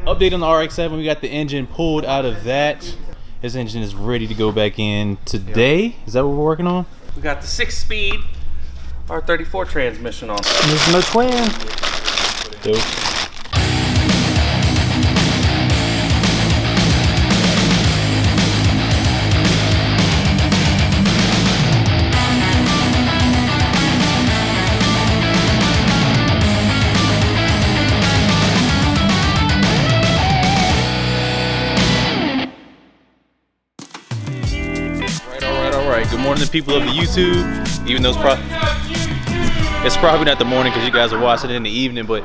Update on the RX-7. We got the engine pulled out of that. His engine is ready to go back in today. Is that what we're working on? We got the 6-speed R32 transmission on. There's no twin. Dope. Good morning to people of the YouTube, even though it's probably not the morning because you guys are watching it in the evening, but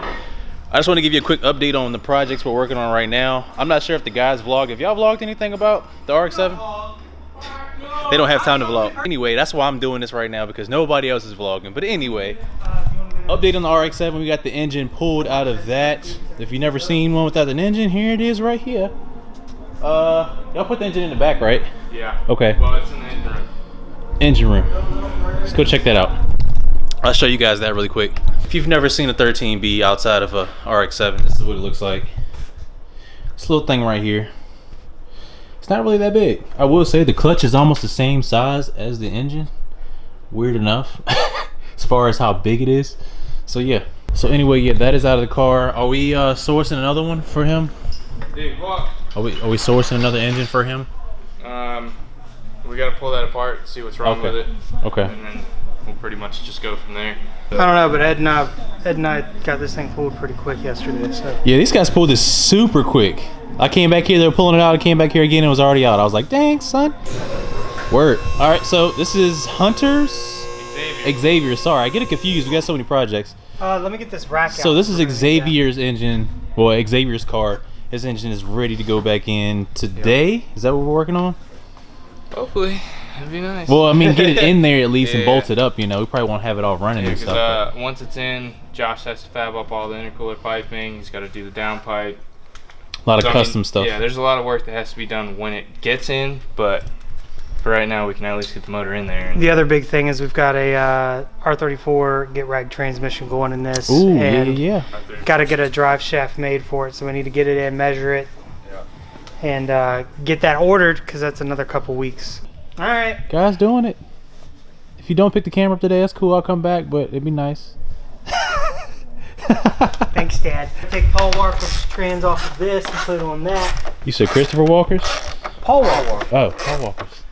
I just want to give you a quick update on the projects we're working on right now. I'm not sure if the guys vlog. If y'all vlogged anything about the RX-7? They don't have time to vlog. Anyway, that's why I'm doing this right now, because nobody else is vlogging. But anyway, update on the RX-7. We got the engine pulled out of that. If you've never seen one without an engine, here it is right here. Y'all put the engine in the back, right? Yeah. Okay. Well, it's in the engine room. Engine room. Let's go check that out. I'll show you guys that really quick. If you've never seen a 13B outside of a RX-7, this is what it looks like. This little thing right here. It's not really that big. I will say the clutch is almost the same size as the engine. Weird enough, as far as how big it is. So yeah. So anyway, yeah, that is out of the car. Are we sourcing another one for him? Dude, what? Are we sourcing another engine for him? We gotta pull that apart and see what's wrong with it. Okay. And then we'll pretty much just go from there. I don't know, but Ed and I got this thing pulled pretty quick yesterday. So Yeah, these guys pulled this super quick. I came back here, they were pulling it out. I came back here again, and it was already out. I was like, dang, son. Word. All right, so this is Hunter's Xavier. Sorry, I get it confused. We got so many projects. let me get this rack out. So this is Xavier's engine. Well, Xavier's car. His engine is ready to go back in today. Is that what we're working on? Hopefully, that'd be nice. Well, I mean, get it in there at least and bolt it up. You know, we probably won't have it all running and stuff. Once it's in, Josh has to fab up all the intercooler piping. He's got to do the downpipe. A lot of custom stuff. Yeah, there's a lot of work that has to be done when it gets in, but for right now, we can at least get the motor in there. The other big thing is we've got a R34 get rag transmission going in this. Ooh, and yeah. Got to get a drive shaft made for it, so we need to get it in, measure it, and get that ordered, because that's another couple weeks. All right. Guys doing it. If you don't pick the camera up today, that's cool. I'll come back, but it'd be nice. Thanks, Dad. Take Paul Walker's trans off of this and put it on that. You said Christopher Walker's? Paul Walker. Oh, Paul Walker's.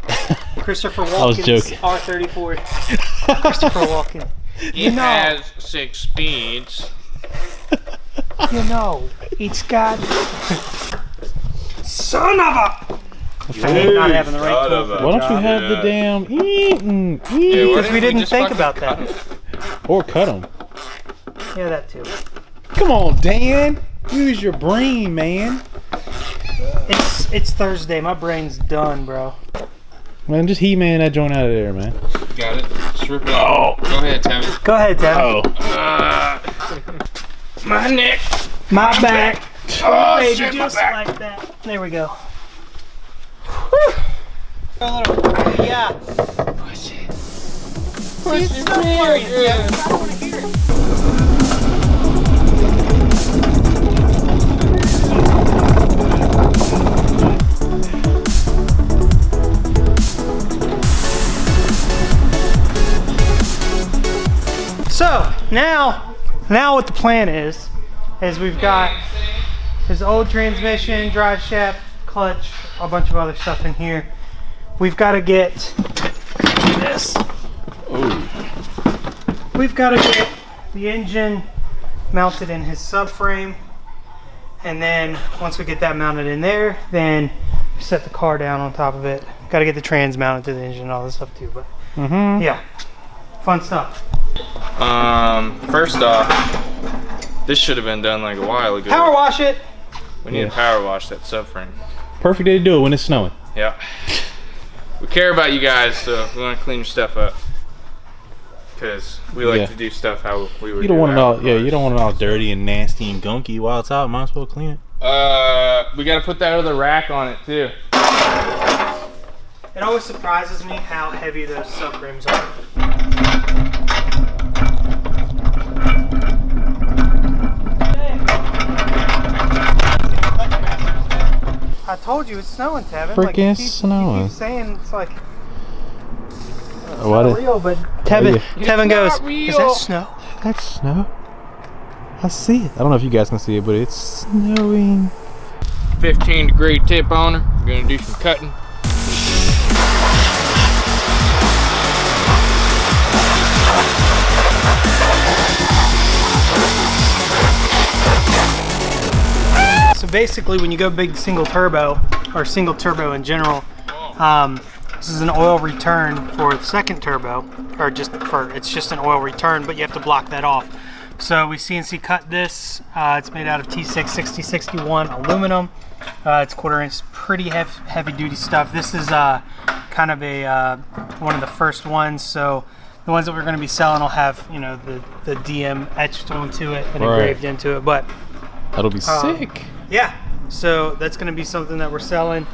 Christopher Walken's I was joking. R34. Christopher Walken. It has 6 speeds. You know, it's got... Son of a... Not having the right tool for the Why don't you job. have the damn eating? Because we didn't think about that. Or cut them. Yeah, that too. Come on, Dan. Use your brain, man. It's Thursday. My brain's done, bro. Man, just He-Man that joint out of there, man. Got it. Just rip it off. Go ahead, Tammy. Go ahead, Dad. Oh. My neck. My back. Oh, Baby, shit, just my back. like that. There we go. Yeah. Push it. Push it real good. I don't want to hear it. So now what the plan is we've got his old transmission, drive shaft, clutch, a bunch of other stuff in here. We've got to get this. Ooh. We've got to get the engine mounted in his subframe, and then once we get that mounted in there, then set the car down on top of it. Got to get the trans mounted to the engine and all this stuff too. But yeah, fun stuff. First off, this should have been done like a while ago. Power wash it. We need to power wash that subframe. Perfect day to do it when it's snowing. Yeah. We care about you guys, so we want to clean your stuff up. Because we like to do stuff how we would. You don't want it all, you don't want it all dirty and nasty and gunky while it's out. Might as well clean it. We got to put that other rack on it too. It always surprises me how heavy those subframes are. I told you it's snowing, Tevin. Freaking you snowing. keep saying it's like What not real, but Tevin, yeah. Tevin goes, real. is that snow? That's snow. I see it. I don't know if you guys can see it, but it's snowing. 15-degree tip on her. We're gonna do some cutting. So basically, when you go big single turbo, or single turbo in general, this is an oil return for the second turbo, or it's just an oil return, but you have to block that off. So we CNC cut this. It's made out of T6 6061 aluminum. It's 1/4 inch, pretty heavy duty stuff. This is kind of a one of the first ones. So the ones that we're going to be selling will have, you know, the DM etched onto it and engraved into it. But that'll be sick. Yeah, so that's going to be something that we're selling,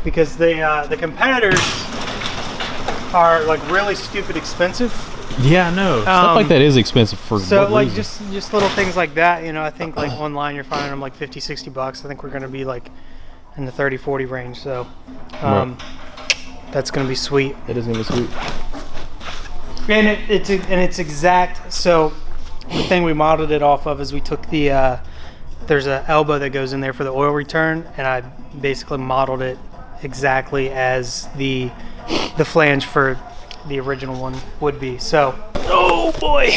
because the competitors are like really stupid expensive. Yeah, I know. Stuff like that is expensive for so what like reason? just little things like that, you know. I think like online you're finding them like 50, 60 bucks. I think we're going to be like in the 30, 40 range. So that's going to be sweet. It is going to be sweet. And it's exact. So the thing we modeled it off of is we took the there's an elbow that goes in there for the oil return, and I basically modeled it exactly as the flange for the original one would be. So, oh boy.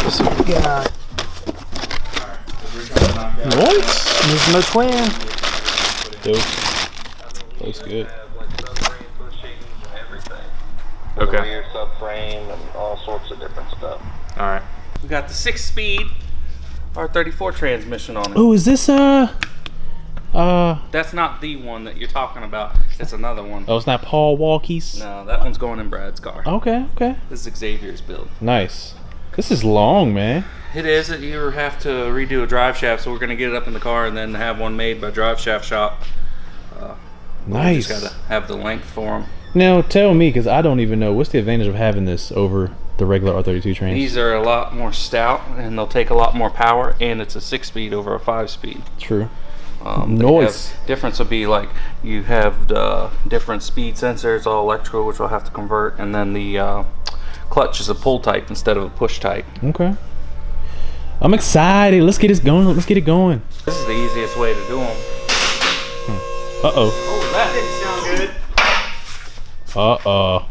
So we got What? there's no twin. Dope. Looks good. Okay. Your subframe and all sorts of different stuff. All right. We got the 6-speed R34 transmission on it. Oh, is this That's not the one that you're talking about. It's another one. Oh, it's not Paul Walkie's? No, that one's going in Brad's car. Okay, okay. This is Xavier's build. Nice. This is long, man. It is. You have to redo a drive shaft, so we're going to get it up in the car and then have one made by Drive Shaft Shop. Nice. We just got to have the length for them. Now, tell me, because I don't even know, what's the advantage of having this over the regular R32 trains? These are a lot more stout, and they'll take a lot more power, and it's a 6-speed over a 5-speed. True. Noise. Difference would be like you have the different speed sensors, all electrical, which we'll have to convert, and then the clutch is a pull type instead of a push type. Okay. I'm excited. Let's get this going. Let's get it going. This is the easiest way to do them. Uh-oh. Oh, that Didn't sound good. Uh-oh.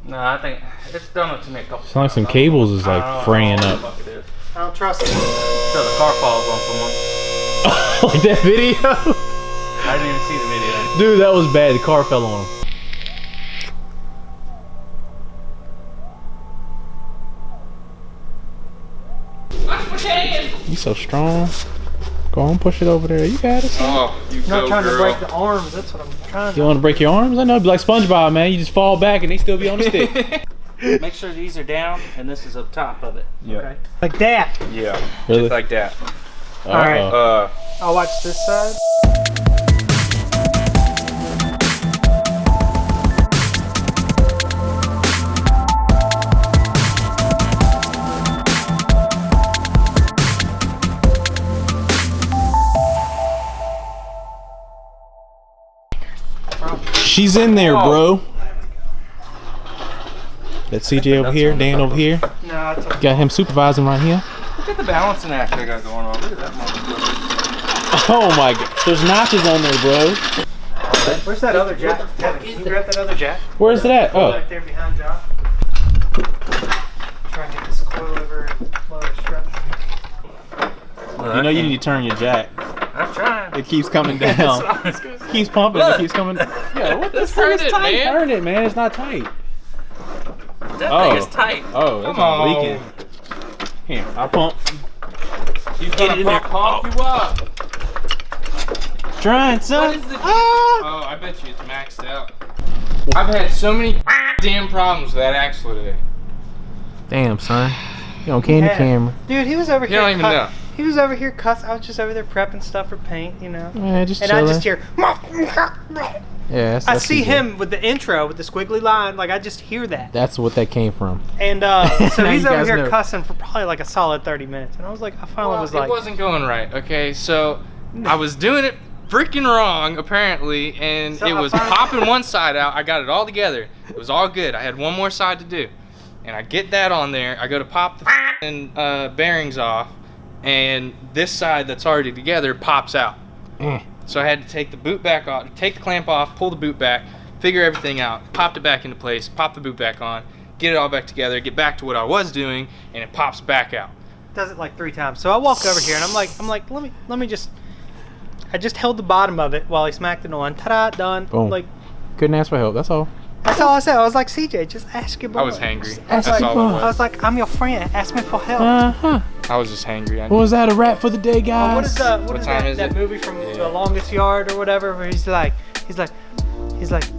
No, I think it's done it to me a couple Sounds like some cables is like fraying up. What the fuck it is. I don't trust it. So the car falls on someone. Like that video? I didn't even see the video. Dude, that was bad. The car fell on him. You so strong. Go on, push it over there. You got it. Oh, you I'm not go, trying girl. to break the arms. That's what I'm trying You to. want to break your arms? I know. It'd be like SpongeBob, man. You just fall back and they still be on the stick. Make sure these are down and this is up top of it. Yeah. Okay. Like that. Yeah. Really? Just like that. All right. I'll watch this side. She's in there, bro. That's CJ over here, Dan over here. No, it's okay. Got him supervising right here. Look at the balancing act I got going on. Look at that motherfucker. Oh my god. There's notches on there, bro. Where's that other jack? Kevin, can you grab that other jack? Where's it at? Oh. Right there behind Josh. Try and get this coil over and lower strut. You know you need to turn your jack. I'm trying. It keeps coming down. Keeps pumping. It keeps coming. Yeah, what the fuck is tight? man. Turn it, man. It's not tight. That thing is tight. Oh, that's Come on. leaking. Here, I'll pump. You get it in there. Pump you up. Trying, son. What is the Oh, I bet you it's maxed out. I've had so many damn problems with that axle today. Damn, son. You on candy Yeah. camera. Dude, he was over You here. don't even know. He was over here cuss. I was just over there prepping stuff for paint, you know. Yeah, just And chilling. I just hear. Yeah, I see him with the intro with the squiggly line. Like I just hear that. That's what that came from. And so Now he's you over guys here know. cussing for probably like a solid 30 minutes. And I was like, I finally was like, it wasn't going right. Okay, so I was doing it freaking wrong apparently, and So it I was finally- popping one side out. I got it all together. It was all good. I had one more side to do, and I get that on there. I go to pop the bearings off, and this side that's already together pops out. So I had to take the boot back off, take the clamp off, pull the boot back, figure everything out, popped it back into place, pop the boot back on, get it all back together, get back to what I was doing, and it pops back out. does it like 3 times. So I walk over here and I'm like, let me just. I just held the bottom of it while he smacked it on. Ta-da, done. Boom. Like Couldn't ask for help. That's all. that's all I said. I was like, CJ, just ask your boy. I was hangry. Ask That's your all boy. it I was. was like, I'm your friend. Ask me for help. I was just hangry. What was that? A wrap for the day, guys? What is What what is time that, is that it? movie from The Longest Yard or whatever where he's like,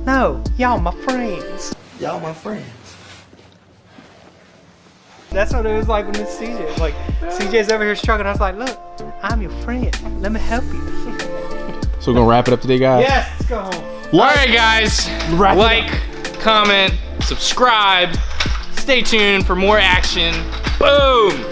no, y'all my friends. Y'all my friends. That's what it was like when it's CJ. It's like CJ's over here struggling. I was like, look, I'm your friend. Let me help you. So we're gonna wrap it up today, guys. Yes, let's go home. All right, guys. Wrap it Like, comment, subscribe. Stay tuned for more action. Boom.